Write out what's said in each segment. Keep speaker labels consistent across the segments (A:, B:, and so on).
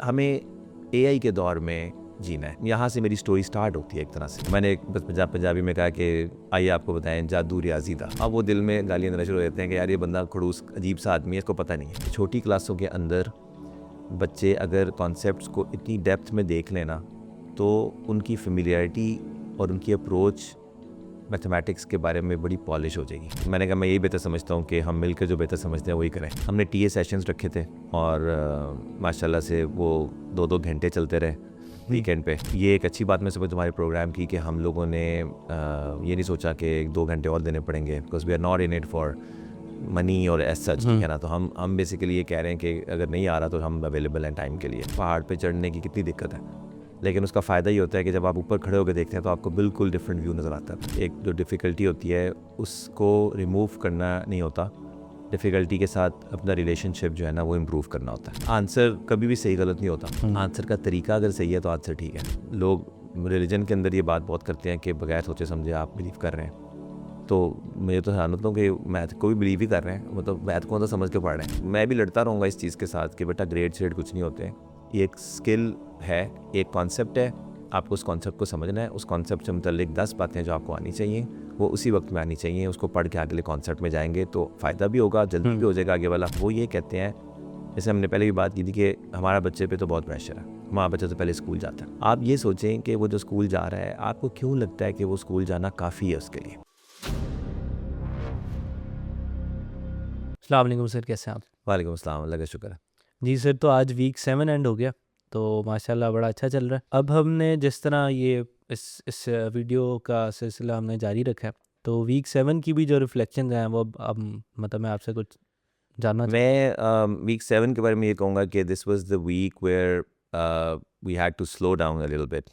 A: हमें एआई के दौर में जीना है। यहाँ से मेरी स्टोरी स्टार्ट होती है एक तरह से। मैंने बस पंजाबी में कहा कि आइए आपको बताएं जादू रियाजी था। अब वो दिल में गालियाँ देना शुरू हो जाते हैं कि यार ये बंदा खड़ूस अजीब सा आदमी है, इसको पता नहीं है। छोटी क्लासों के अंदर बच्चे अगर कॉन्सेप्ट्स को इतनी डेप्थ में देख लेना तो उनकी फेमिलियरिटी और उनकी अप्रोच मैथमेटिक्स के बारे में बड़ी पॉलिश हो जाएगी। मैंने कहा मैं यही बेहतर समझता हूँ कि हम मिलकर जो बेहतर समझते हैं वही करें। हमने टीए सेशंस रखे थे और माशाल्लाह से वो 2-2 घंटे चलते रहे वीकेंड पे। ये एक अच्छी बात मैं समझ तुम्हारे प्रोग्राम की कि हम लोगों ने ये नहीं सोचा कि 2 घंटे और देने पड़ेंगे, because we are not in it for money और एज सच है ना। तो हम बेसिकली ये कह रहे हैं कि अगर नहीं आ रहा तो हम अवेलेबल हैं टाइम के लिए। पहाड़ पे चढ़ने की कितनी दिक्कत है, लेकिन उसका फ़ायदा ये होता है कि जब आप ऊपर खड़े होकर देखते हैं तो आपको बिल्कुल डिफरेंट व्यू नज़र आता है। एक जो डिफ़िकल्टी होती है उसको रिमूव करना नहीं होता, डिफ़िकल्टी के साथ अपना रिलेशनशिप जो है ना वो इम्प्रूव करना होता है। आंसर कभी भी सही गलत नहीं होता, आंसर का तरीका अगर सही है तो आंसर ठीक है। लोग रिलीजन के अंदर ये बात बहुत करते हैं कि बगैर सोचे समझे आप बिलीव कर रहे हैं। तो मुझे तो हैरान होता हूँ कि मैथ को भी बिलीव ही कर रहे हैं, मतलब मैथ को तो समझ के पढ़ रहे हैं। मैं भी लड़ता रहूँगा इस चीज़ के साथ कि बेटा ग्रेड श्रेड कुछ नहीं होते। ये एक स्किल है, एक कॉन्सेप्ट है, आपको उस कॉन्सेप्ट को समझना है। उस कॉन्सेप्ट से मुतल्लिक 10 बातें जो आपको आनी चाहिए वो उसी वक्त में आनी चाहिए। उसको पढ़ के अगले कॉन्सेप्ट में जाएंगे तो फ़ायदा भी होगा, जल्दी भी हो जाएगा आगे वाला। वो ये कहते हैं, जैसे हमने पहले भी बात की थी कि हमारा बच्चे पे तो बहुत प्रेशर है, हमारा बच्चा तो पहले स्कूल जाता है। आप ये सोचें कि वो जो स्कूल जा रहा है आपको क्यों लगता है कि वो स्कूल जाना काफ़ी है उसके लिए।
B: अस्सलाम वालेकुम सर, कैसे हैं आप?
A: वालेकुम अस्सलाम, अल्लाह का शुक्र है।
B: जी सर, तो आज वीक 7 एंड हो गया, तो माशाल्लाह बड़ा अच्छा चल रहा है। अब हमने जिस तरह ये इस वीडियो का सिलसिला हमने जारी रखा है, तो वीक 7 की भी जो रिफ्लेक्शन हैं वो अब मतलब मैं आपसे कुछ जानना
A: मैं वीक 7 के बारे में ये कहूँगा कि this was the week where we had to slow down a little bit.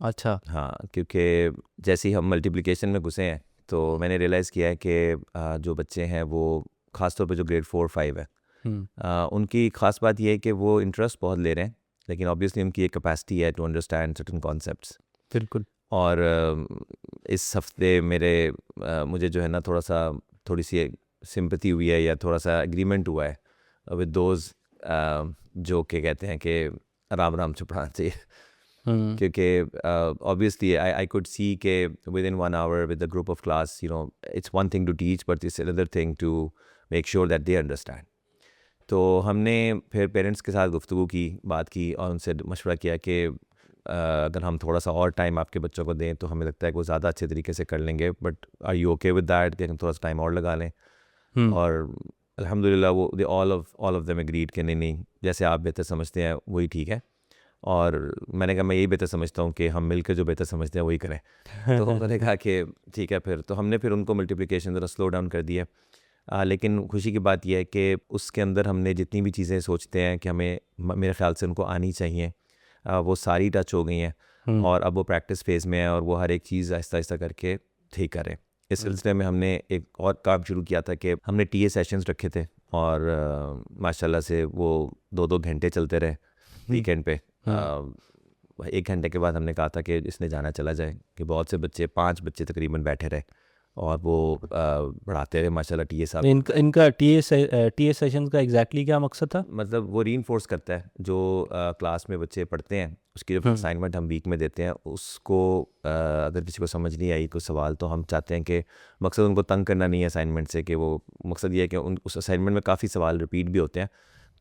B: अच्छा।
A: हाँ, क्योंकि जैसे ही हम मल्टीप्लिकेशन में घुसे हैं तो मैंने रियलाइज़ किया है कि जो बच्चे हैं वो ख़ासतौर पे जो ग्रेड 4-5 है, उनकी ख़ास बात ये है कि वो इंटरेस्ट बहुत ले रहे हैं, लेकिन ऑब्वियसली उनकी एक कैपेसिटी है टू अंडरस्टैंड सर्टेन कॉन्सेप्ट्स।
B: बिल्कुल।
A: और इस हफ्ते मुझे जो है ना थोड़ी सी सिंपैथी हुई है या थोड़ा सा एग्रीमेंट हुआ है विद दोज जो के कहते हैं कि राम राम छुपना चाहिए। क्योंकि ऑब्वियसली आई कुड सी के within 1 hour with the group of class, you know, it's one thing to teach but it's another thing to make sure that they understand. तो हमने फिर पेरेंट्स के साथ गुफ्तगू की, बात की और उनसे मशवरा किया कि अगर हम थोड़ा सा और टाइम आपके बच्चों को दें तो हमें लगता है कि वो ज़्यादा अच्छे तरीके से कर लेंगे। But are you okay with that कि हम थोड़ा सा टाइम और लगा लें? और अल्हम्दुलिल्लाह वो ऑल ऑफ देम एग्रीड कि नहीं, जैसे आप बेहतर समझते हैं वही ठीक है। और मैंने कहा मैं यही बेहतर समझता हूँ कि हम मिलकर जो बेहतर समझते हैं वही करें। तो उन्होंने कहा कि ठीक है। तो हमने उनको मल्टीप्लिकेशन ज़रा स्लो डाउन कर दिया। लेकिन खुशी की बात यह है कि उसके अंदर हमने जितनी भी चीज़ें सोचते हैं कि हमें मेरे ख्याल से उनको आनी चाहिए, वो सारी टच हो गई हैं और अब वो प्रैक्टिस फेज़ में है और वो हर एक चीज़ आहिस्ता आहिस्ता करके ठीक करें। इस सिलसिले में हमने एक और काम शुरू किया था कि हमने टीए सेशंस रखे थे और माशाल्लाह से वो 2-2 घंटे चलते रहे वीकेंड पे। 1 घंटे के बाद हमने कहा था कि इसने जाना चला जाए, कि बहुत से बच्चे 5 बच्चे तकरीबन बैठे रहे और वो पढ़ाते रहे माशाल्लाह टीए साहब।
B: इनका टीए सेशन का एग्जैक्टली क्या मकसद था?
A: मतलब वो रीइंफोर्स करता है जो क्लास में बच्चे पढ़ते हैं, उसकी जो असाइनमेंट हम वीक में देते हैं उसको अगर किसी को समझ नहीं आई कोई सवाल, तो हम चाहते हैं कि मकसद उनको तंग करना नहीं है असाइनमेंट से, कि वो मकसद ये है कि उस असाइनमेंट में काफ़ी सवाल रिपीट भी होते हैं,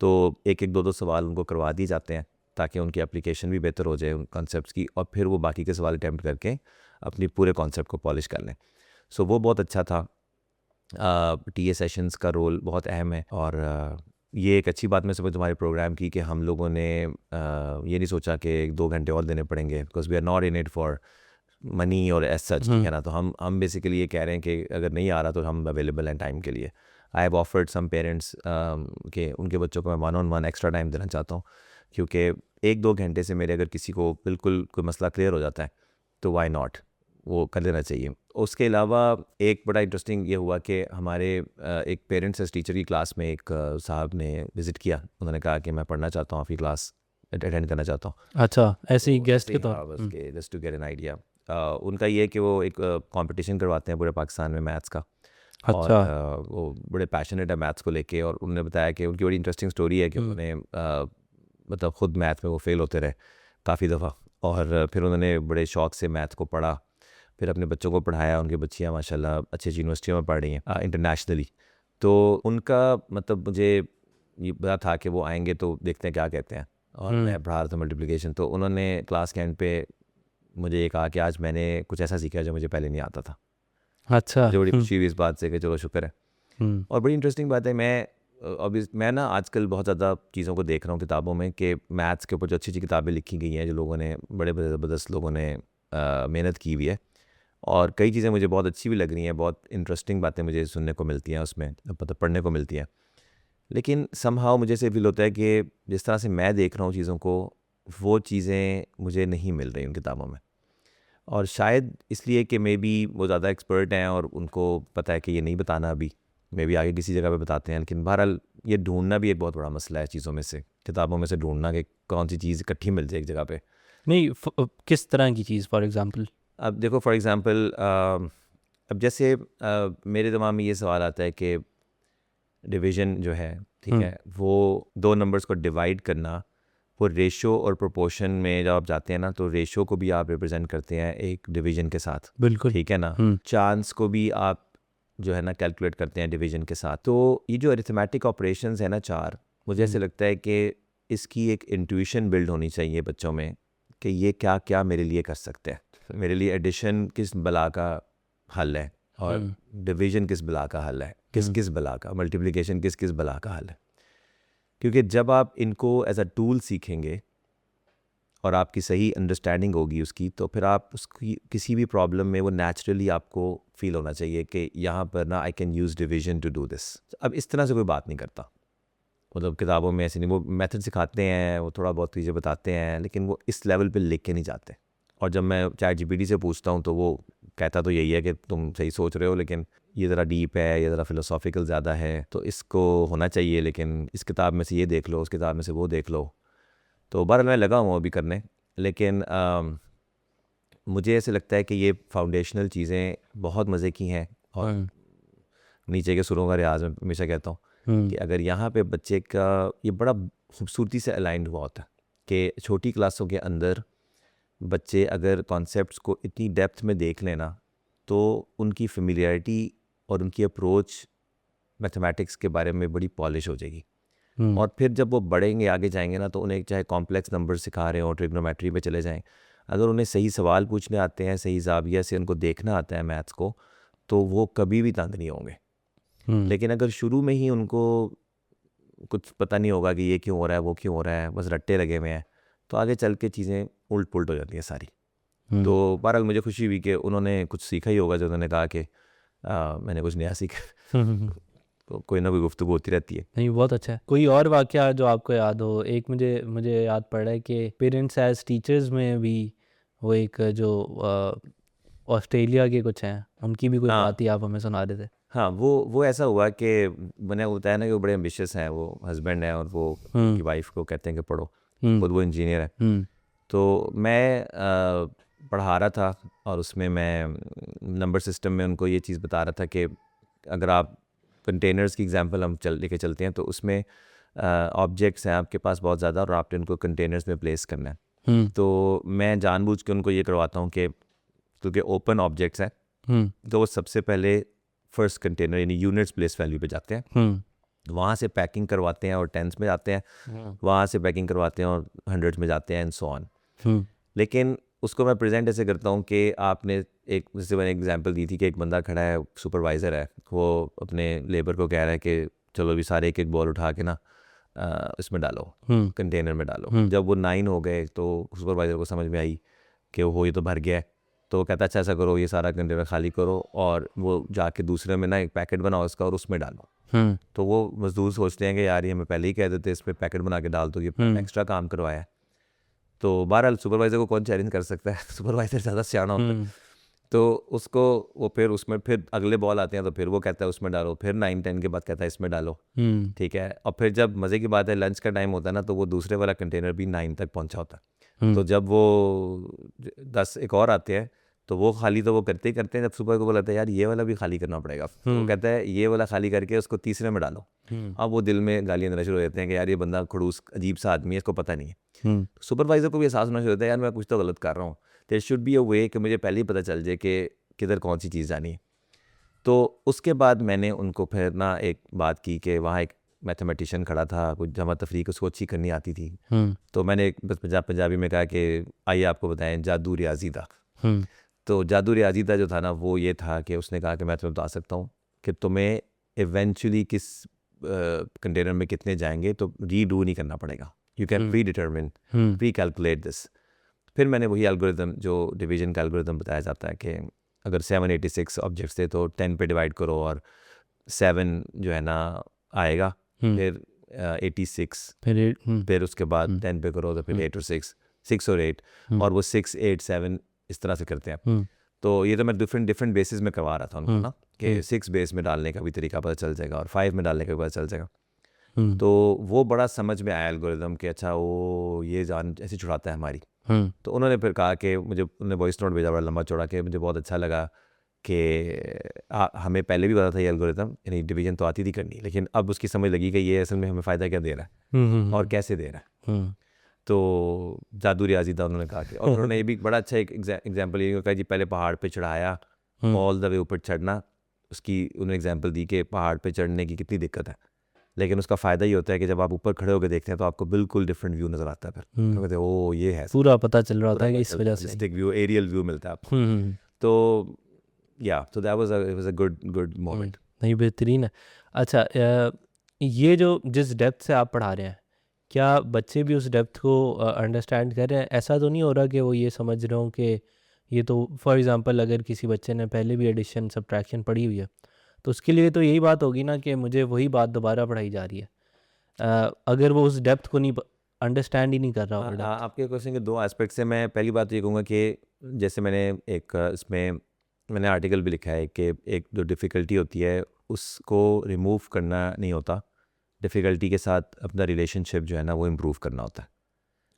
A: तो एक 2 सवाल उनको करवा दिए जाते हैं ताकि उनकी एप्लीकेशन भी बेहतर हो जाए उन कॉन्सेप्ट्स की, और फिर वो बाकी के सवाल अटैम्प्ट करके अपनी पूरे कॉन्सेप्ट को पॉलिश कर लें। सो वो बहुत अच्छा था। टीए सेशंस का रोल बहुत अहम है और ये एक अच्छी बात मैं समझ तुम्हारे प्रोग्राम की कि हम लोगों ने ये नहीं सोचा कि 2 घंटे और देने पड़ेंगे, because we are not in it for money और एज सच है ना। तो हम बेसिकली ये कह रहे हैं कि अगर नहीं आ रहा तो हम अवेलेबल हैं टाइम के लिए। I have offered some parents के उनके बच्चों को मैं 1-on-1 एक्स्ट्रा टाइम देना चाहता हूँ, क्योंकि 1-2 घंटे से मेरे अगर किसी को बिल्कुल कोई मसला क्लियर हो जाता है तो वाई नॉट, वो कर लेना चाहिए। उसके अलावा एक बड़ा इंटरेस्टिंग ये हुआ कि हमारे एक पेरेंट्स एज टीचर की क्लास में एक साहब ने विज़िट किया। उन्होंने कहा कि मैं पढ़ना चाहता हूँ, आपकी क्लास अटेंड करना चाहता हूँ।
B: अच्छा, ऐसे ही गेस्ट के तौर
A: पर just to get an idea. उनका ये है कि वो एक कंपटीशन करवाते हैं पूरे पाकिस्तान में मैथ्स का। और वो बड़े पैशनेट है मैथ्स को लेके, और उन्होंने बताया कि उनकी बड़ी इंटरेस्टिंग स्टोरी है कि उन्होंने मतलब ख़ुद मैथ में वो फेल होते रहे काफ़ी दफ़ा, और फिर उन्होंने बड़े शौक़ से मैथ को पढ़ा, फिर अपने बच्चों को पढ़ाया, उनकी बच्चियाँ माशाल्लाह अच्छी अच्छी यूनिवर्सिटियों में पढ़ रही हैं इंटरनेशनली। तो उनका मतलब मुझे ये पता था कि वो आएंगे तो देखते हैं क्या कहते हैं, और मैं पढ़ा रहा था मल्टीप्लिकेशन, तो उन्होंने क्लास के एंड पे मुझे ये कहा कि आज मैंने कुछ ऐसा सीखा जो मुझे पहले नहीं आता था।
B: अच्छा।
A: मुझे बड़ी खुशी हुई इस बात से कि चलो शुक्र है। और बड़ी इंटरेस्टिंग बात है, मैं ना आजकल बहुत ज़्यादा चीज़ों को देख रहा हूँ किताबों में कि मैथ्स के ऊपर जो अच्छी अच्छी किताबें लिखी गई हैं, जो लोगों ने बड़े बड़े ज़बरदस्त लोगों ने मेहनत की हुई है, और कई चीज़ें मुझे बहुत अच्छी भी लग रही हैं, बहुत इंटरेस्टिंग बातें मुझे सुनने को मिलती हैं उसमें, मतलब पढ़ने को मिलती हैं। लेकिन समहाउ मुझे ऐसे फील होता है कि जिस तरह से मैं देख रहा हूँ चीज़ों को, वो चीज़ें मुझे नहीं मिल रही उन किताबों में, और शायद इसलिए कि मे बी वो ज़्यादा एक्सपर्ट हैं और उनको पता है कि ये नहीं बताना अभी, मे बी आगे किसी जगह पे बताते हैं। लेकिन बहरहाल ये ढूंढना भी एक बहुत बड़ा मसला है चीज़ों में से, किताबों में से ढूंढना कि कौन सी चीज़ इकट्ठी मिल जाए एक जगह पे।
B: नहीं, किस तरह की चीज़ फॉर एग्ज़ाम्पल?
A: अब देखो फॉर एग्ज़ाम्पल अब जैसे मेरे दिमाग में ये सवाल आता है कि डिवीज़न जो है, ठीक है, वो दो नंबर्स को डिवाइड करना, वो रेशो और प्रोपोर्शन में जब आप जाते हैं ना, तो रेशो को भी आप रिप्रेजेंट करते हैं एक डिवीज़न के साथ,
B: बिल्कुल,
A: ठीक है ना। चांस को भी आप जो है ना कैलकुलेट करते हैं डिवीज़न के साथ। तो ये जो अरिथमेटिक ऑपरेशंस है ना 4, मुझे ऐसे लगता है कि इसकी एक इंट्यूशन बिल्ड होनी चाहिए बच्चों में कि ये क्या क्या मेरे लिए कर सकते हैं। मेरे लिए एडिशन किस बला का हल है, और डिवीज़न किस बला का हल है, किस किस बला का, मल्टीप्लिकेशन किस किस बला का हल है। क्योंकि जब आप इनको एज अ टूल सीखेंगे और आपकी सही अंडरस्टैंडिंग होगी उसकी, तो फिर आप उसकी किसी भी प्रॉब्लम में वो नेचुरली आपको फील होना चाहिए कि यहाँ पर ना I can use division to do this. अब इस तरह से कोई बात नहीं करता, मतलब किताबों में ऐसे नहीं, वो मेथड सिखाते हैं, वो थोड़ा बहुत चीज़ें बताते हैं, लेकिन वो इस लेवल पे लिख के नहीं जाते। और जब मैं ChatGPT से पूछता हूँ तो वो कहता तो यही है कि तुम सही सोच रहे हो, लेकिन ये ज़रा डीप है, ये ज़रा फ़िलोसॉफिकल ज़्यादा है, तो इसको होना चाहिए, लेकिन इस किताब में से ये देख लो, उस किताब में से वो देख लो। तो बहरहाल मैं लगा हूँ अभी करने, लेकिन मुझे ऐसे लगता है कि ये फाउंडेशनल चीज़ें बहुत मज़े की हैं, और नीचे के सुरों का रियाज मैं हमेशा कहता हूँ कि अगर यहाँ पे बच्चे का ये बड़ा खूबसूरती से अलाइंड हुआ होता है कि छोटी क्लासों के अंदर बच्चे अगर कॉन्सेप्ट्स को इतनी डेप्थ में देख लेना, तो उनकी फेमिलियरिटी और उनकी अप्रोच मैथमेटिक्स के बारे में बड़ी पॉलिश हो जाएगी। और फिर जब वो बढ़ेंगे आगे जाएंगे ना, तो उन्हें चाहे कॉम्प्लेक्स नंबर सिखा रहे हो, ट्रिग्नोमेट्री पे चले जाएं, अगर उन्हें सही सवाल पूछने आते हैं, सही ज़ाविया से उनको देखना आता है मैथ्स को, तो वो कभी भी तंग नहीं होंगे। लेकिन अगर शुरू में ही उनको कुछ पता नहीं होगा कि ये क्यों हो रहा है, वो क्यों हो रहा है, बस रट्टे लगे हुए हैं, तो आगे चल के चीज़ें उल्ट पुल्ट हो जाती हैं सारी। तो बहरहाल मुझे खुशी हुई कि उन्होंने कुछ सीखा ही होगा, जो उन्होंने कहा कि मैंने कुछ नया सीखा। तो कोई ना कोई गुफ्तगू होती रहती है।
B: नहीं, बहुत अच्छा है। कोई और वाक़या जो आपको याद हो? एक मुझे याद पड़ रहा है कि पेरेंट्स एज़ टीचर्स में भी वो एक जो ऑस्ट्रेलिया के कुछ हैं, उनकी भी कोई
A: हाँ।
B: बात ही आप हमें सुना रहे थे।
A: हाँ, वो ऐसा हुआ कि मैंने बताया ना कि वो बड़े एम्बिशियस हैं, वो हस्बैंड हैं, और वो उनकी वाइफ को कहते हैं कि पढ़ो, खुद वो इंजीनियर है। तो मैं पढ़ा रहा था, और उसमें मैं नंबर सिस्टम में उनको ये चीज़ बता रहा था कि अगर आप कंटेनर्स की एग्जांपल हम लेके चलते हैं, तो उसमें ऑब्जेक्ट्स हैं आपके पास बहुत ज़्यादा, और आपने उनको कंटेनर्स में प्लेस करना है। तो मैं जानबूझ के उनको ये करवाता हूँ कि क्योंकि ओपन ऑब्जेक्ट्स हैं, तो वो सबसे पहले फर्स्ट कंटेनर यानी यूनिट्स प्लेस वैल्यू पे जाते हैं, वहाँ से पैकिंग करवाते हैं और टेंस में जाते हैं, वहाँ से पैकिंग करवाते हैं और हंड्रेड्स में जाते हैं, एंड सो ऑन। लेकिन उसको मैं प्रेजेंट ऐसे करता हूँ कि आपने एक, जैसे मैंने एग्जांपल दी थी कि एक बंदा खड़ा है, सुपरवाइज़र है, वो अपने लेबर को कह रहा है कि चलो अभी सारे एक एक बॉल उठा के ना इसमें डालो, कंटेनर में डालो। जब वो 9 हो गए तो सुपरवाइज़र को समझ में आई कि वो ये तो भर गया है, तो वो कहता अच्छा ऐसा करो, ये सारा कंटेनर खाली करो, और वो जाके दूसरे में ना एक पैकेट बनाओ इसका और उसमें डालो। तो वो मजदूर सोचते हैं कि यार ये हमें पहले ही कह देते इसमें पैकेट बना के डाल दो, ये एक्स्ट्रा काम करवाया है। तो बहरहाल सुपरवाइज़र को कौन चैलेंज कर सकता है, सुपरवाइज़र ज़्यादा सियाना होता है। तो उसको वो फिर उसमें फिर अगले बॉल आते हैं, तो फिर वो कहता है उसमें डालो, फिर 9-10 के बाद कहता है इसमें डालो, ठीक है। और फिर जब मज़े की बात है लंच का टाइम होता है ना, तो वो दूसरे वाला कंटेनर भी 9 तक पहुंचा होता है। तो जब वो 10 एक और आते हैं, तो वो खाली तो वो करते ही करते हैं, जब सुबह को बोला था यार ये वाला भी खाली करना पड़ेगा, तो वो कहता है ये वाला खाली करके उसको तीसरे में डालो। अब वो दिल में गालियाँ देना शुरू हो जाते हैं कि यार ये बंदा खड़ूस अजीब सा आदमी है, इसको पता नहीं है। सुपरवाइज़र को भी एहसास होना शुरू होता है यार मैं कुछ तो गलत कर रहा हूँ, देयर शुड बी अ वे कि मुझे पहले ही पता चल जाए कि किधर कौन सी चीज़ जानी है। तो उसके बाद मैंने उनको फिर ना एक बात की कि वहाँ एक मैथमेटिशियन खड़ा था, कुछ जमा तफरीक उसको अच्छी करनी आती थी, तो मैंने बस पंजाबी में कहा कि आइए आपको बताएं जादू रियाजी था। तो जादू रियाजी था जो था ना वो ये था कि उसने कहा कि मैं तुम्हें बता सकता हूँ कि तुम्हें इवेंचुअली किस कंटेनर में कितने जाएंगे, तो रीडू नहीं करना पड़ेगा, you can pre determine pre calculate this. फिर मैंने वही एल्गोरिदम जो डिवीजन का एल्गोरिदम बताया जाता है कि अगर 786 ऑब्जेक्ट्स थे तो 10 पे डिवाइड करो और 7 जो है ना आएगा, फिर 86, फिर उसके बाद 10 पे करो तो फिर 8 और 6 और 8, और वो 6 8 7 इस तरह से करते हैं। तो ये तो मैं डिफरेंट बेसिस में करवा रहा था उनको ना कि 6 बेस में डालने का भी तरीका पता चल जाएगा और 5 में डालने का भी पता चल जाएगा। तो वो बड़ा समझ में आया एल्गोरिदम कि अच्छा वो ये जान ऐसे छुड़ाता है हमारी। तो उन्होंने फिर कहा कि मुझे उन्होंने वॉइस नोट भेजा बड़ा लंबा चौड़ा कि मुझे बहुत अच्छा लगा कि हमें पहले भी पता था ये एल्गोरिदम यानी डिवीजन तो आती थी करनी, लेकिन अब उसकी समझ लगी कि ये असल में हमें फ़ायदा क्या दे रहा है और कैसे दे रहा है। तो जादू रियाजी था उन्होंने कहा कि, और उन्होंने ये भी बड़ा अच्छा एक एग्जाम्पल ये कहा जी पहले पहाड़ पे चढ़ाया ऑल द वे ऊपर चढ़ना, उसकी उन्होंने एग्जाम्पल दी कि पहाड़ पे चढ़ने की कितनी दिक्कत है, लेकिन उसका फ़ायदा ये होता है कि जब आप ऊपर खड़े होकर देखते हैं तो आपको बिल्कुल डिफरेंट व्यू नज़र आता है। फिर तो कहते हैं ओ ये है,
B: पूरा पता चल रहा होता है कि इस वजह से
A: व्यू एरियल व्यू मिलता है आपको। तो या तो that was a good moment.
B: नहीं बेहतरीन है। अच्छा ये जो जिस डेप्थ से आप पढ़ा रहे हैं, क्या बच्चे भी उस डेप्थ को अंडरस्टैंड कर रहे हैं? ऐसा तो नहीं हो रहा कि वो ये समझ रहे हो कि ये तो फॉर एग्जांपल अगर किसी बच्चे ने पहले भी एडिशन सब्ट्रैक्शन पढ़ी हुई है तो उसके लिए तो यही बात होगी ना कि मुझे वही बात दोबारा पढ़ाई जा रही है, अगर वो उस डेप्थ को नहीं अंडरस्टैंड ही नहीं कर रहा होगा।
A: आपके क्वेश्चन के दो एस्पेक्ट्स हैं। मैं पहली बात ये कहूँगा कि जैसे मैंने एक इसमें मैंने आर्टिकल भी लिखा है कि एक जो डिफ़िकल्टी होती है उसको रिमूव करना नहीं होता, डिफ़िकल्टी के साथ अपना रिलेशनशिप जो है ना वो इम्प्रूव करना होता है।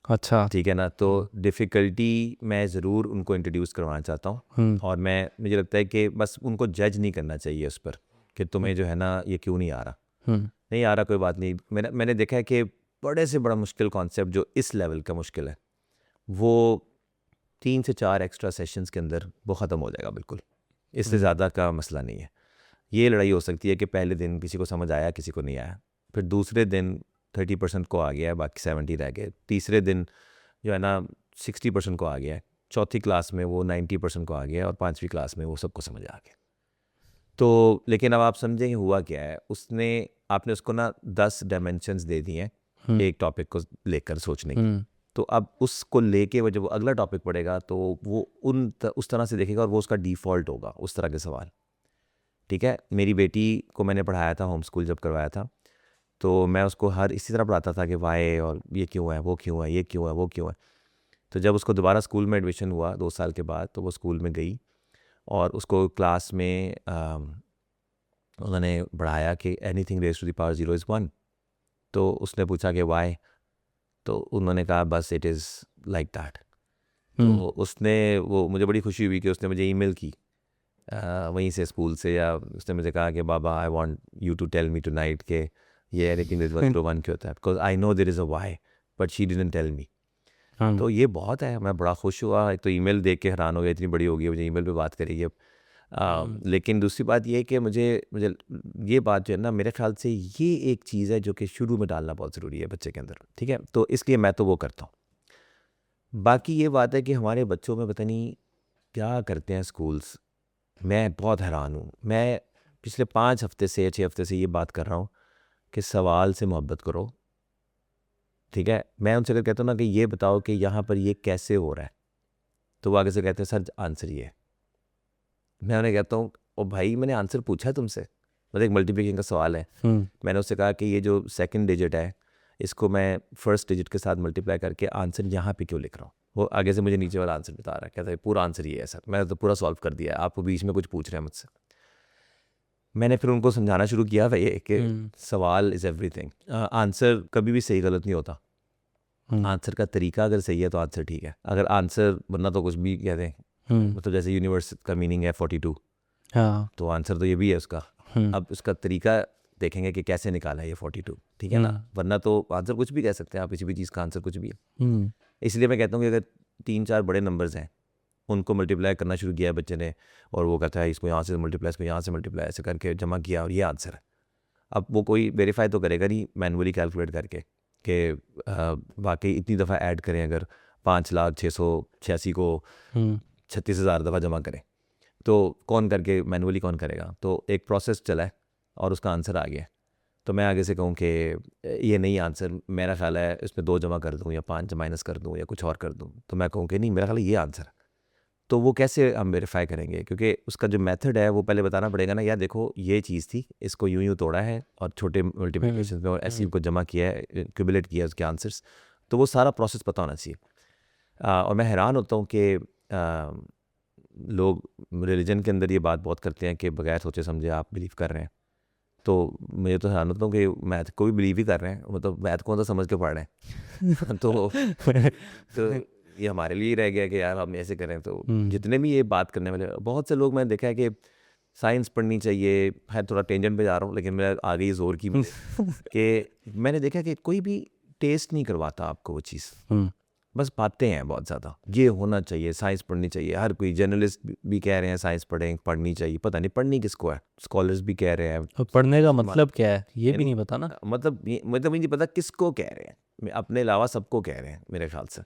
B: अच्छा,
A: ठीक है ना। तो डिफ़िकल्टी मैं ज़रूर उनको इंट्रोड्यूस करवाना चाहता हूँ, और मुझे लगता है कि बस उनको जज नहीं करना चाहिए उस पर कि तुम्हें जो है ना ये क्यों नहीं आ रहा, नहीं आ रहा कोई बात नहीं। मैंने देखा है कि बड़े से बड़ा मुश्किल कॉन्सेप्ट जो इस लेवल का मुश्किल है वो 3 से 4 एक्स्ट्रा सेशंस के अंदर वो ख़त्म हो जाएगा, बिल्कुल इससे ज़्यादा का मसला नहीं है। ये लड़ाई हो सकती है कि पहले दिन किसी को समझ आया किसी को नहीं आया, फिर दूसरे दिन 30% को आ गया है बाकी 70 रह गए, तीसरे दिन जो है ना 60% को आ गया है, चौथी क्लास में वो 90% को आ गया है और 5वीं क्लास में वो सबको समझ आ गया। तो लेकिन अब आप समझेंगे हुआ क्या है, आपने उसको ना 10 डायमेंशंस दे दिए हैं एक टॉपिक को लेकर सोचने की। तो अब उसको लेके वो जब अगला टॉपिक पढ़ेगा तो वो उस तरह से देखेगा और वो उसका डिफ़ॉल्ट होगा उस तरह के सवाल। ठीक है, मेरी बेटी को मैंने पढ़ाया था होम स्कूल जब करवाया था, तो मैं उसको हर इसी तरह पढ़ाता था कि वाई और ये क्यों है वो क्यों है ये क्यों है वो क्यों है। तो जब उसको दोबारा स्कूल में एडमिशन हुआ 2 साल के बाद, तो वो स्कूल में गई और उसको क्लास में उन्होंने पढ़ाया कि anything raise to the power 0 is 1। तो उसने पूछा कि वाई, तो उन्होंने कहा बस इट इज़ लाइक दैट। तो उसने वो मुझे बड़ी खुशी हुई कि उसने मुझे ईमेल की वहीं से स्कूल से, या उसने मुझे कहा कि बाबा I want you to tell me tonight कि ये एनीथिंग रेज़ टू 1 क्यों होता है, because I know there is a why but she didn't tell me. तो ये बहुत है, मैं बड़ा खुश हुआ। एक तो ईमेल देख के हैरान हो गया, इतनी बड़ी हो गई मुझे ईमेल पे बात करेगी अब। लेकिन दूसरी बात ये कि मुझे ये बात जो है ना, मेरे ख्याल से ये एक चीज़ है जो कि शुरू में डालना बहुत ज़रूरी है बच्चे के अंदर। ठीक है, तो इसलिए मैं तो वो करता हूँ। बाकी ये बात है कि हमारे बच्चों में पता नहीं क्या करते हैं स्कूल्स, मैं बहुत हैरान हूँ। मैं पिछले 5 हफ्ते से 6 हफ्ते से ये बात कर रहा हूँ कि सवाल से मोहब्बत करो। ठीक है, मैं उनसे अगर कहता हूँ ना कि ये बताओ कि यहाँ पर ये कैसे हो रहा है, तो वो आगे से कहते हैं सर आंसर ये है। मैं उन्हें कहता हूँ ओ भाई मैंने आंसर पूछा है तुमसे, मतलब एक मल्टीप्लिकेशन का सवाल है। मैंने उससे कहा कि ये जो सेकंड डिजिट है इसको मैं फर्स्ट डिजिट के साथ मल्टीप्लाई करके आंसर यहाँ पे क्यों लिख रहा हूँ। वो आगे से मुझे नीचे वाला आंसर बता रहा है, कहता है पूरा आंसर ये है सर। मैंने तो पूरा सॉल्व कर दिया है, आपको बीच में कुछ पूछ रहे हैं मुझसे। मैंने फिर उनको समझाना शुरू किया भाई कि सवाल इज़ एवरीथिंग, आंसर कभी भी सही गलत नहीं होता। आंसर का तरीका अगर सही है तो आंसर ठीक है, अगर आंसर वरना तो कुछ भी कह दें मतलब जैसे यूनिवर्स का मीनिंग है 42,
B: हाँ
A: तो आंसर तो ये भी है उसका। अब उसका तरीका देखेंगे कि कैसे निकाला है ये 42, ठीक है ना, वरना तो आंसर कुछ भी कह सकते हैं आप, किसी भी चीज़ का आंसर कुछ भी है। इसलिए मैं कहता हूँ कि अगर 3-4 बड़े नंबर्स हैं, उनको मल्टीप्लाई करना शुरू किया है बच्चे ने, और वो कहता है इसको यहाँ से मल्टीप्लाई, इसको यहाँ से मल्टीप्लाई, ऐसे करके जमा किया और ये आंसर है। अब वो कोई वेरीफाई तो करेगा नहीं मैनुअली कैलकुलेट करके कि वाकई इतनी दफ़ा ऐड करें, अगर 5,686,086 को 36,000 दफ़ा जमा करें तो कौन करके मैनुअली कौन करेगा। तो एक प्रोसेस चला है और उसका आंसर आ गया। तो मैं आगे से कहूँ कि ये नहीं आंसर, मेरा ख्याल है इसमें 2 जमा कर दूँ या 5 माइनस कर दूँ या कुछ और कर दूँ, तो मैं कहूँ कि नहीं, मेरा ख्याल है ये आंसर है। तो वो कैसे हम वेरीफाई करेंगे, क्योंकि उसका जो मेथड है वो पहले बताना पड़ेगा ना, यार देखो ये चीज़ थी, इसको यूं यूं तोड़ा है और छोटे मल्टीप्लिकेशन में और ऐसे को जमा किया है, क्यूमुलेट किया है उसके आंसर्स, तो वो सारा प्रोसेस पता होना चाहिए। और मैं हैरान होता हूँ कि लोग रिलीजन के अंदर ये बात बहुत करते हैं कि बगैर सोचे समझे आप बिलीव कर रहे हैं। तो मुझे तो हैरान होता हूँ कि मैथ को भी बिलीव ही कर रहे हैं, मतलब मैथ को तो समझ के पढ़ रहे हैं। तो ये हमारे लिए ही रह गया कि यार हम ऐसे करें। तो जितने भी ये बात करने वाले, बहुत से लोग मैंने देखा है कि साइंस पढ़नी चाहिए है, थोड़ा टेंजेंट पे जा रहा हूँ लेकिन मैं आ गई जोर की कि मैंने देखा कि कोई भी टेस्ट नहीं करवाता आपको वो चीज़, बस बातें हैं बहुत ज़्यादा, ये होना चाहिए, साइंस पढ़नी चाहिए। हर कोई जर्नलिस्ट भी कह रहे हैं साइंस पढ़नी चाहिए, पता नहीं पढ़नी किसको है, स्कॉलर्स भी कह रहे हैं।
B: और पढ़ने का मतलब क्या है ये भी नहीं पता ना,
A: मतलब ये नहीं पता किसको कह रहे हैं, अपने अलावा सबको कह रहे हैं मेरे ख्याल से।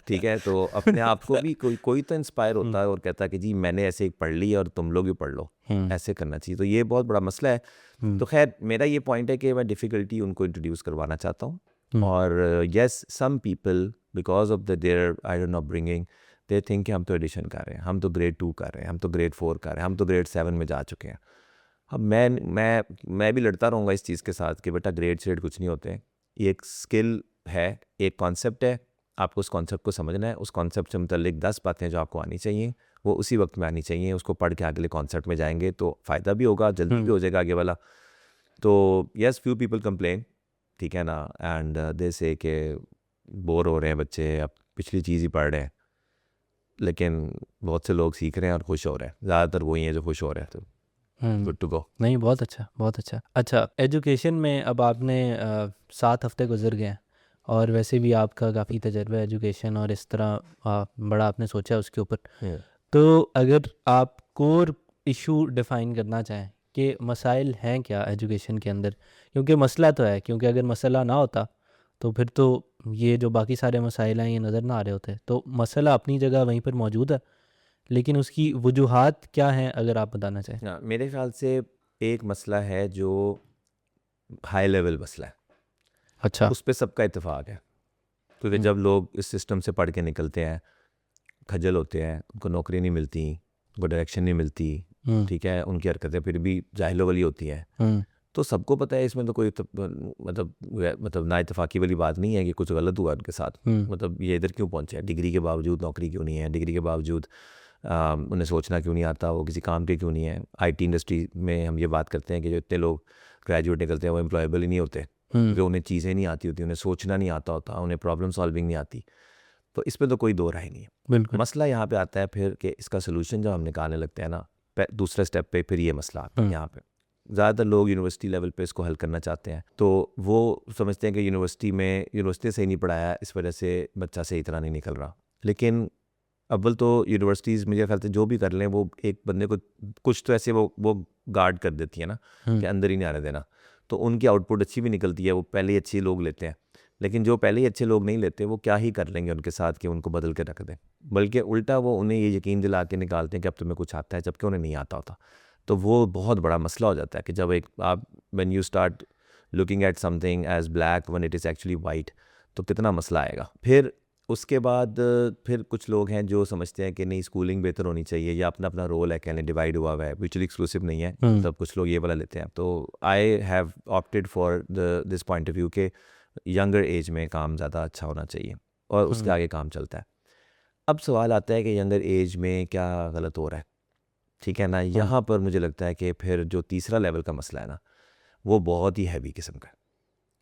A: ठीक है, तो अपने आप को भी कोई तो इंस्पायर होता है और कहता है कि जी मैंने ऐसे एक पढ़ ली और तुम लोग भी पढ़ लो, ऐसे करना चाहिए। तो ये बहुत बड़ा मसला है। तो खैर मेरा ये पॉइंट है कि मैं डिफ़िकल्टी उनको इंट्रोड्यूस करवाना चाहता हूँ। और yes, some people because of the their I don't know upbringing, they think कि हम तो एडिशन कर रहे हैं, हम तो ग्रेड 2 कर रहे हैं, हम तो ग्रेड 4 कर रहे हैं, हम तो ग्रेड 7 में जा चुके हैं। अब मैं भी लड़ता रहूँगा इस चीज़ के साथ कि बेटा ग्रेड श्रेड कुछ नहीं होते। ये एक स्किल है, एक कॉन्सेप्ट है, आपको उस कॉन्सेप्ट को समझना है। उस कॉन्सेप्ट से मुतल्लिक 10 बातें जो आपको आनी चाहिए वो उसी वक्त में आनी चाहिए। उसको पढ़ के अगले कॉन्सेप्ट में जाएंगे तो फ़ायदा भी होगा, जल्दी भी हो जाएगा आगे वाला। तो येस, फ्यू पीपल कंप्लेन, ठीक है ना, एंड दे से कि बोर हो रहे हैं बच्चे, अब पिछली चीज़ ही पढ़ रहे हैं, लेकिन बहुत से लोग सीख रहे हैं और खुश हो रहे हैं। ज़्यादातर वही हैं जो खुश हो रहे हैं। तो गुड टू गो।
B: नहीं, बहुत अच्छा, बहुत अच्छा। अच्छा, एजुकेशन में अब आपने 7 हफ्ते गुजर गए हैं और वैसे भी आपका काफ़ी तजर्बा है एजुकेशन और इस तरह बड़ा आपने सोचा उसके ऊपर। तो अगर आप कोर इशू डिफ़ाइन करना चाहें कि मसाइल हैं क्या एजुकेशन के अंदर, क्योंकि मसला तो है, क्योंकि अगर मसला ना होता तो फिर तो ये जो बाकी सारे मसाइल हैं ये नज़र ना आ रहे होते। तो मसला अपनी जगह वहीं पर मौजूद है, लेकिन उसकी वजूहात क्या हैं अगर आप बताना चाहें।
A: हाँ, मेरे ख्याल से एक मसला है जो हाई लेवल मसला है,
B: अच्छा।
A: उस पर सबका इत्तेफाक है। क्योंकि जब लोग इस सिस्टम से पढ़ के निकलते हैं, खजल होते हैं, उनको नौकरी नहीं मिलती, उनको डायरेक्शन नहीं मिलती, ठीक है, उनकी हरकतें फिर भी जाहिलों वाली होती हैं, तो सबको पता है इसमें तो कोई मतलब ना इत्तेफाकी वाली बात नहीं है कि कुछ गलत हुआ उनके साथ। मतलब ये इधर क्यों पहुँचे हैं, डिग्री के बावजूद नौकरी क्यों नहीं है, डिग्री के बावजूद उन्हें सोचना क्यों नहीं आता, वो किसी काम के क्यों नहीं है। आईटी इंडस्ट्री में हम ये बात करते हैं कि जो इतने लोग ग्रेजुएट निकलते हैं वो एम्प्लॉयबल ही नहीं होते, क्योंकि उन्हें चीज़ें नहीं आती होती, उन्हें सोचना नहीं आता होता, उन्हें प्रॉब्लम सॉल्विंग नहीं आती। तो इस पर तो कोई दो राय नहीं है।
B: बिल्कुल।
A: मसला यहाँ पे आता है फिर कि इसका सोल्यूशन जब हम निकालने लगते हैं ना, दूसरे स्टेप पे फिर ये मसला आता है। यहाँ पे ज़्यादातर लोग यूनिवर्सिटी लेवल पे इसको हल करना चाहते हैं, तो वो समझते हैं कि यूनिवर्सिटी से ही नहीं पढ़ाया, इस वजह से बच्चा सही तरह नहीं निकल रहा। लेकिन अव्वल तो यूनिवर्सिटीज़ मुझे ख्याल से जो भी कर लें वो एक बंदे को कुछ तो ऐसे वो गार्ड कर देती है ना कि अंदर ही नहीं आने देना, तो उनकी आउटपुट अच्छी भी निकलती है, वो पहले ही अच्छे लोग लेते हैं। लेकिन जो पहले ही अच्छे लोग नहीं लेते वो क्या ही कर लेंगे उनके साथ कि उनको बदल के रख दें, बल्कि उल्टा वो उन्हें ये यकीन दिला के निकालते हैं कि अब तुम्हें कुछ आता है, जबकि उन्हें नहीं आता होता। तो वो बहुत बड़ा मसला हो जाता है कि जब एक आप when you start looking at something as black when it is actually white, तो कितना मसला आएगा। फिर उसके बाद फिर कुछ लोग हैं जो समझते हैं कि नहीं स्कूलिंग बेहतर होनी चाहिए, या अपना अपना रोल है, कहने डिवाइड हुआ है, म्यूचुअली एक्सक्लूसिव नहीं है, मतलब कुछ लोग ये वाला लेते हैं। तो I have opted for this point of view के यंगर एज में काम ज़्यादा अच्छा होना चाहिए और उसके आगे काम चलता है। अब सवाल आता है कि यंगर एज में क्या गलत हो रहा है, ठीक है ना। यहाँ पर मुझे लगता है कि फिर जो तीसरा लेवल का मसला है ना, वो बहुत ही हैवी किस्म का है।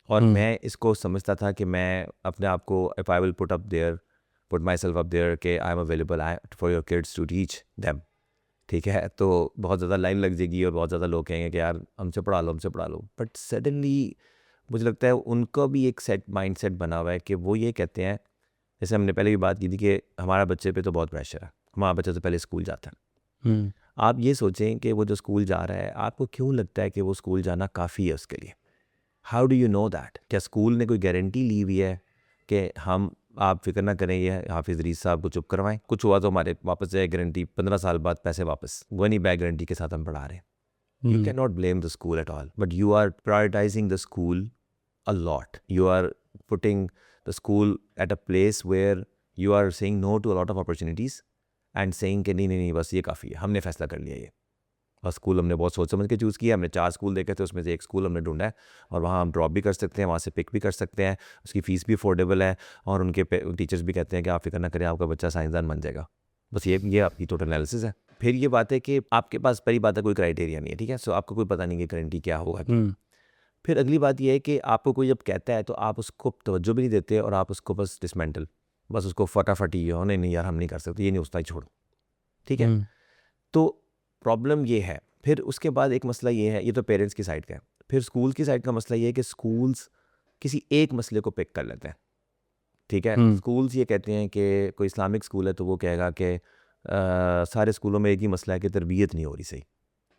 A: और मैं इसको समझता था कि मैं अपने आप को, if I will put put myself up there कि I am available for your kids to teach them, ठीक है, तो बहुत ज़्यादा लाइन लग जाएगी और बहुत ज़्यादा लोग कहेंगे कि यार हमसे पढ़ा लो, बट सडनली मुझे लगता है उनका भी एक माइंड सेट बना हुआ है कि वो ये कहते हैं, जैसे हमने पहले भी बात की थी कि हमारा बच्चे पे तो बहुत प्रेशर है, हमारा बच्चा तो पहले स्कूल जाता है। आप ये सोचें कि वो जो स्कूल जा रहा है, आपको क्यों लगता है कि वो स्कूल जाना काफ़ी है उसके लिए? How do you know that? क्या स्कूल ने कोई गारंटी ली हुई है कि आप फिक्र ना करें, ये हाफिज़ रीस साहब को चुप करवाएं, कुछ हुआ तो हमारे वापस जाए गारंटी, 15 साल बाद पैसे वापस, वो नहीं बैक गारंटी के साथ हम पढ़ा रहे हैं। You can not blame the school at all, but you are prioritising the school a lot. You are putting the school at a place where you are saying no to a lot of opportunities and saying कि नहीं बस ये काफ़ी है, हमने फैसला कर लिया ये बस। स्कूल हमने बहुत सोच समझ के चूज़ किया, हमने 4 स्कूल देखे थे, उसमें से एक स्कूल हमने ढूंढा है और वहाँ हम ड्रॉप भी कर सकते हैं, वहाँ से पिक भी कर सकते हैं, उसकी फ़ीस भी अफोर्डेबल है और उनके टीचर्स भी कहते हैं कि आप फिक्र ना करें, आपका बच्चा साइंसदान बन जाएगा। बस ये आपकी टोटल एनालिसिस है। फिर ये बात है कि आपके पास पहली बात है कोई क्राइटेरिया नहीं है, ठीक है, सो आपको कोई पता नहीं कि गारंटी क्या होगा। फिर अगली बात यह है कि आपको कोई जब कहता है तो आप उसको तवज्जो भी नहीं देते और आप उसको बस डिसमेंटल, बस उसको फटाफट ही हो, नहीं यार हम नहीं कर सकते, ये नहीं होता ही छोड़ो, ठीक है। तो प्रॉब्लम ये है। फिर उसके बाद एक मसला ये है, ये तो पेरेंट्स की साइड का है, फिर स्कूल की साइड का मसला ये है कि स्कूल्स किसी एक मसले को पिक कर लेते हैं, ठीक है। स्कूल्स ये कहते हैं कि कोई इस्लामिक स्कूल है तो वो कहेगा कि सारे स्कूलों में एक ही मसला है कि तरबियत नहीं हो रही सही,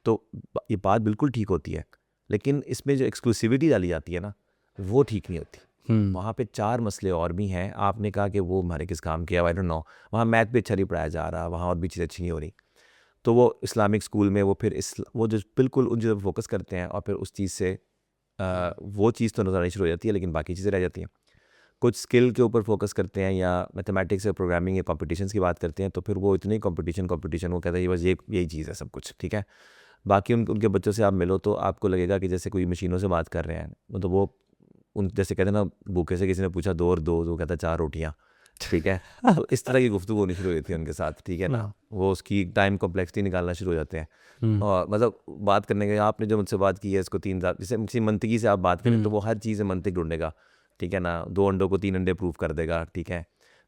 A: तो ये बात बिल्कुल ठीक होती है, लेकिन इसमें जो एक्सक्लूसिविटी डाली जाती है ना, वो ठीक नहीं होती। वहाँ पे 4 मसले और भी हैं, आपने कहा कि वो हमारे किस काम के, आई डोंट नो, वहाँ मैथ भी अच्छा नहीं पढ़ाया जा रहा, वहाँ और भी चीज़ें अच्छी नहीं हो रही, तो वो इस्लामिक स्कूल में वो फिर वो जो बिल्कुल उन चीज़ों पर फोकस करते हैं और फिर उस चीज़ से वो चीज़ तो नज़र आनी शुरू हो जाती है, लेकिन बाकी चीज़ें रह जाती हैं। कुछ स्किल के ऊपर फोकस करते हैं या मैथमेटिक्स या प्रोग्रामिंग या कॉम्पिटिशन्स की बात करते हैं, तो फिर वो इतनी कॉम्पिटिशन वो कहता है बस यही चीज़ है सब कुछ, ठीक है। बाकी उनके बच्चों से आप मिलो तो आपको लगेगा कि जैसे कोई मशीनों से बात कर रहे हैं, मतलब वो उन जैसे कहते हैं ना, भूखे से किसी ने पूछा 2 और 2, तो कहता 4 रोटियाँ, ठीक है। तो इस तरह की गुफ्तगू होनी शुरू हो जाती है उनके साथ, ठीक है ना, वो उसकी टाइम कॉम्प्लेक्सिटी निकालना शुरू हो जाते हैं। और मतलब बात करने के, आपने जो मुझसे बात की है इसको 3 जैसे किसी मंतिकी से आप बात करें तो वो हर चीज़ में मंतिक ढूंढेगा, ठीक है ना, 2 अंडों को 3 अंडे प्रूव कर देगा, ठीक है।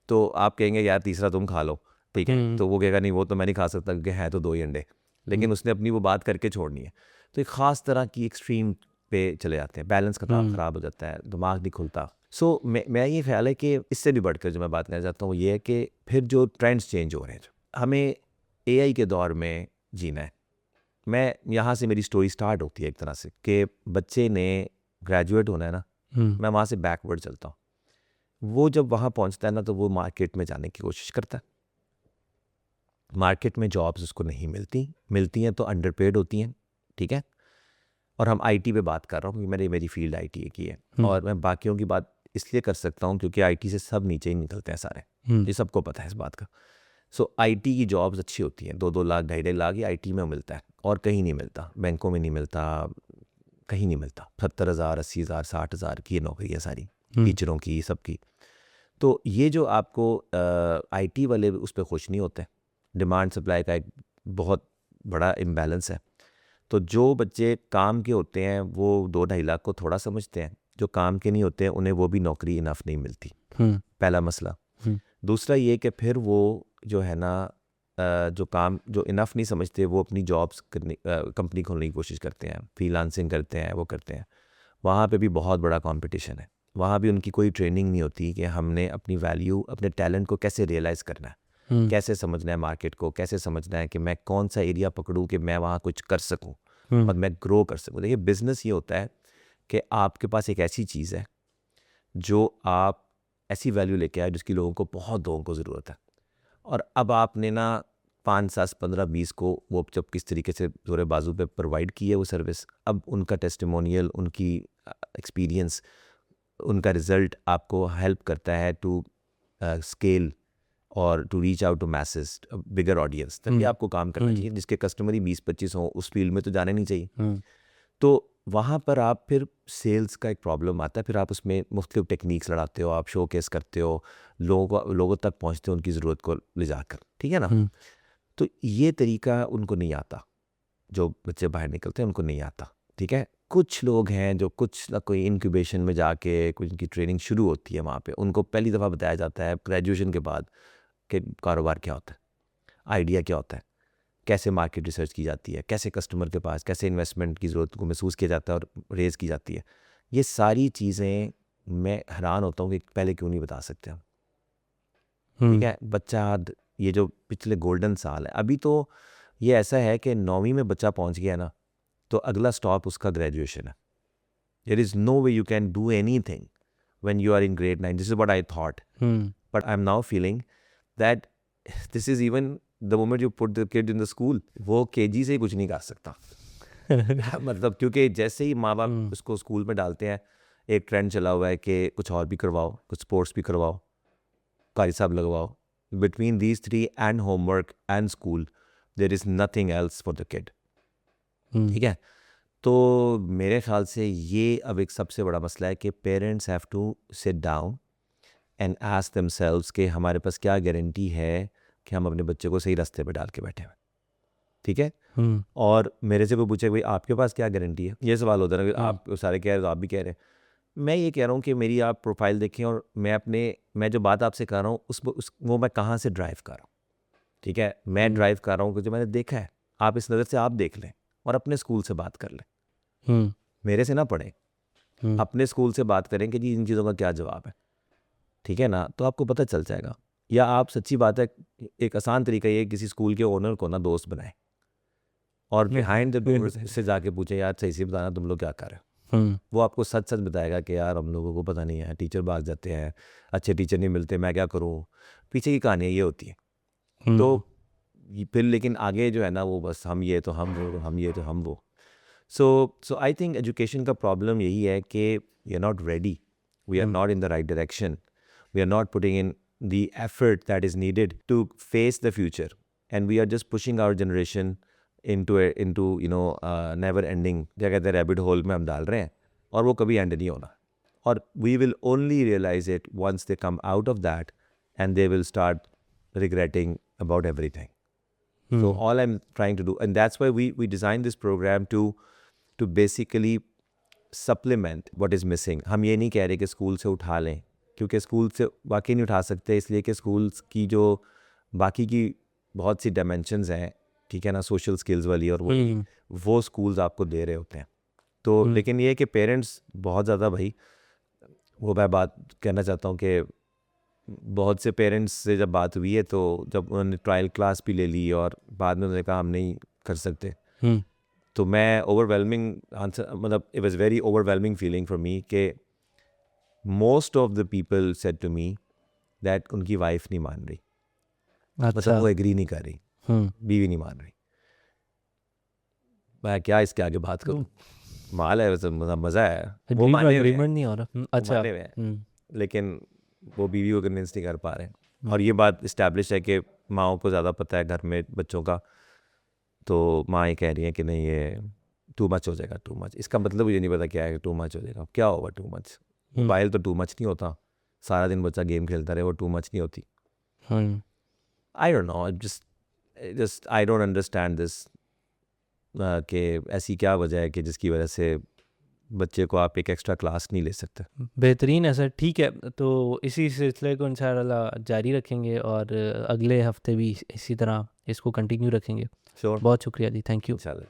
A: तो आप कहेंगे यार तीसरा तुम खा लो, ठीक है, तो वो कहेगा नहीं वो तो मैं नहीं खा सकता क्योंकि है तो 2 ही अंडे, लेकिन उसने अपनी वो बात करके छोड़नी है। तो एक ख़ास तरह की एक्सट्रीम पे चले जाते हैं, बैलेंस का काम ख़राब हो जाता है, दिमाग नहीं खुलता। सो मैं ये ख्याल है कि इससे भी बढ़कर जो मैं बात करना चाहता हूँ ये है कि फिर जो ट्रेंड्स चेंज हो रहे हैं, हमें AI के दौर में जीना है। मैं यहाँ से मेरी स्टोरी स्टार्ट होती है एक तरह से कि बच्चे ने ग्रेजुएट होना है ना, मैं वहाँ से बैकवर्ड चलता हूँ। वो जब वहाँ पहुँचता है ना तो वो मार्केट में जाने की कोशिश करता है, मार्केट में जॉब्स उसको नहीं मिलती हैं तो अंडरपेड होती हैं, ठीक है। और हम IT पे बात कर रहा हूँ क्योंकि मेरी फील्ड IT की है, और मैं बाकियों की बात इसलिए कर सकता हूँ क्योंकि IT से सब नीचे ही निकलते हैं सारे, ये सबको पता है इस बात का। सो IT की जॉब्स अच्छी होती हैं, 2-2 लाख 2.5 लाख ये IT में मिलता है और कहीं नहीं मिलता, बैंकों में नहीं मिलता, कहीं नहीं मिलता। 70,000 80,000 60,000 की नौकरी है सारी, टीचरों की, सबकी। तो ये जो आपको IT वाले उस पर खुश नहीं होते, डिमांड सप्लाई का एक बहुत बड़ा इम्बैलेंस है। तो जो बच्चे काम के होते हैं वो 2-2.5 लाख को थोड़ा समझते हैं, जो काम के नहीं होते हैं उन्हें वो भी नौकरी इनफ नहीं मिलती, पहला मसला। दूसरा ये कि फिर वो जो है ना जो इनफ नहीं समझते वो अपनी जॉब्स करने कंपनी खोलने की कोशिश करते हैं, फ्रीलांसिंग करते हैं, वो करते हैं। वहाँ पे भी बहुत बड़ा कंपटीशन है, वहाँ भी उनकी कोई ट्रेनिंग नहीं होती कि हमने अपनी वैल्यू, अपने टैलेंट को कैसे रियलाइज़ करना है, कैसे समझना है मार्केट को, कैसे समझना है कि मैं कौन सा एरिया पकड़ूँ कि मैं वहाँ कुछ कर सकूँ और मैं ग्रो कर सकूँ। देखिए बिज़नेस ये होता है कि आपके पास एक ऐसी चीज़ है जो आप ऐसी वैल्यू लेके आए जिसकी बहुत लोगों को ज़रूरत है, और अब आपने ना 5 7 15 20 को वो जब किस तरीके से जोरे बाजू पे प्रोवाइड की है वो सर्विस, अब उनका टेस्टिमोनियल, उनकी एक्सपीरियंस, उनका रिज़ल्ट आपको हेल्प करता है टू स्केल और to reach out to masses, bigger audience, तभी आपको काम करना चाहिए। जिसके कस्टमर ही 20-25 हों उस फील्ड में तो जाना नहीं चाहिए। तो वहाँ पर आप फिर सेल्स का एक प्रॉब्लम आता है, फिर आप उसमें मुख्तलिफ टेक्निक्स लड़ाते हो, आप शो केस करते हो, लोगों तक पहुँचते हो उनकी ज़रूरत को ले जाकर, ठीक है ना। तो ये तरीका उनको नहीं आता, जो बच्चे बाहर निकलते हैं उनको नहीं आता, ठीक है। कुछ लोग हैं जो कुछ ना कोई इंक्यूबेशन में जाके कुछ उनकी ट्रेनिंग शुरू होती है वहाँ पे, उनको पहली दफ़ा बताया जाता है ग्रेजुएशन के बाद कि कारोबार क्या होता है, आइडिया क्या होता है, कैसे मार्केट रिसर्च की जाती है, कैसे कस्टमर के पास कैसे इन्वेस्टमेंट की ज़रूरत को महसूस किया जाता है और रेज़ की जाती है। ये सारी चीज़ें मैं हैरान होता हूँ कि पहले क्यों नहीं बता सकते हम। ठीक है, बच्चा ये जो पिछले गोल्डन साल है, अभी तो ये ऐसा है कि 9वीं में बच्चा पहुँच गया ना, तो अगला स्टॉप उसका ग्रेजुएशन है। There is no way you can do anything when you are in grade 9। This is what I thought, but I am now feeling that this is even the moment you put the kid in the school, वो KG से ही कुछ नहीं कर सकता। मतलब क्योंकि जैसे ही माँ बाप उसको स्कूल में डालते हैं, एक ट्रेंड चला हुआ है कि कुछ और भी करवाओ, कुछ स्पोर्ट्स भी करवाओ, कारी साहब लगवाओ। Between these 3 and homework and school there is nothing else for the kid. ठीक है, तो मेरे ख्याल से ये अब एक सबसे बड़ा मसला है कि parents have to sit down and ask themselves कि हमारे पास क्या गारंटी है कि हम अपने बच्चे को सही रास्ते पे डाल के बैठे हैं। ठीक है, और मेरे से कोई पूछे भाई आपके पास क्या गारंटी है, ये सवाल होता है ना कि आप सारे कह रहे हो तो आप भी कह रहे हैं। मैं ये कह रहा हूँ कि मेरी आप प्रोफाइल देखें और मैं जो बात आपसे कर रहा हूँ वो मैं कहाँ से ड्राइव कर रहा हूँ। ठीक है, मैं ड्राइव कर रहा हूँ क्योंकि मैंने देखा है। आप इस नज़र से आप देख लें और अपने स्कूल से बात कर लें, मेरे से ना पढ़ें, अपने स्कूल से बात करें कि जी इन चीज़ों का क्या जवाब है। ठीक है ना, तो आपको पता चल जाएगा। या आप सच्ची बात है, एक आसान तरीका ये किसी स्कूल के ओनर को ना दोस्त बनाएं और बिहाइंड द डोर्स से जाके पूछें यार सही से बताना तुम लोग क्या कर रहे हो। वो आपको सच सच बताएगा कि यार हम लोगों को पता नहीं है, टीचर भाग जाते हैं, अच्छे टीचर नहीं मिलते, मैं क्या करूँ। पीछे की कहानी ये होती है। तो फिर लेकिन आगे जो है ना वो बस हम ये तो हम वो, हम ये तो हम वो। सो आई थिंक एजुकेशन का प्रॉब्लम यही है कि we are not ready, we are not in the right direction, we are not putting in the effort that is needed to face the future, and we are just pushing our generation into never ending, क्या कहते हैं, rabbit hole में हम डाल रहे हैं और वो कभी end नहीं होना। और we will only realize it once they come out of that and they will start regretting about everything. So all I'm trying to do, and that's why we designed this program to basically supplement what is missing. हम ये नहीं कह रहे कि school से उठा लें, क्योंकि स्कूल से वाकई नहीं उठा सकते, इसलिए कि स्कूल्स की जो बाकी की बहुत सी डायमेंशंस हैं, ठीक है ना, सोशल स्किल्स वाली, और वो स्कूल्स आपको दे रहे होते हैं। तो लेकिन ये है कि पेरेंट्स बहुत ज़्यादा, भाई वो मैं बात कहना चाहता हूँ कि बहुत से पेरेंट्स से जब बात हुई है तो जब उन्होंने ट्रायल क्लास भी ले ली और बाद में उन्होंने कहा हम नहीं कर सकते, तो मैं ओवरवेलमिंग आंसर, मतलब it was very overwhelming feeling for me कि most of the people said to me that उनकी वाइफ नहीं मान रही, मतलब वो एग्री नहीं कर रही, बीवी नहीं मान रही। मैं क्या इसके आगे बात करूं, माल है वैसे, मज़ा है, वो माने हुए हैं,
B: नहीं हो रहा। अच्छा,
A: माने हुए हैं, लेकिन वो बीवी को कन्विंस नहीं कर पा रहे। और ये बात इस्टेब्लिश है कि माओ को ज़्यादा पता है घर में बच्चों का, तो माँ ये कह रही है कि नहीं ये टू मच हो जाएगा, टू मच। इसका मतलब मुझे नहीं पता क्या है टू मच हो जाएगा, क्या होगा टू मच। मोबाइल तो टू मच नहीं होता, सारा दिन बच्चा गेम खेलता रहे, वो टू मच नहीं होती। आई don't no, just I don't understand this कि ऐसी क्या वजह है कि जिसकी वजह से बच्चे को आप एक एक्स्ट्रा क्लास नहीं ले सकते।
B: बेहतरीन है सर, ठीक है, तो इसी सिलसिले को इंशाअल्लाह जारी रखेंगे और अगले हफ्ते भी इसी तरह इसको कंटिन्यू रखेंगे।
A: श्योर,
B: बहुत शुक्रिया जी, थैंक यू।
A: चलो।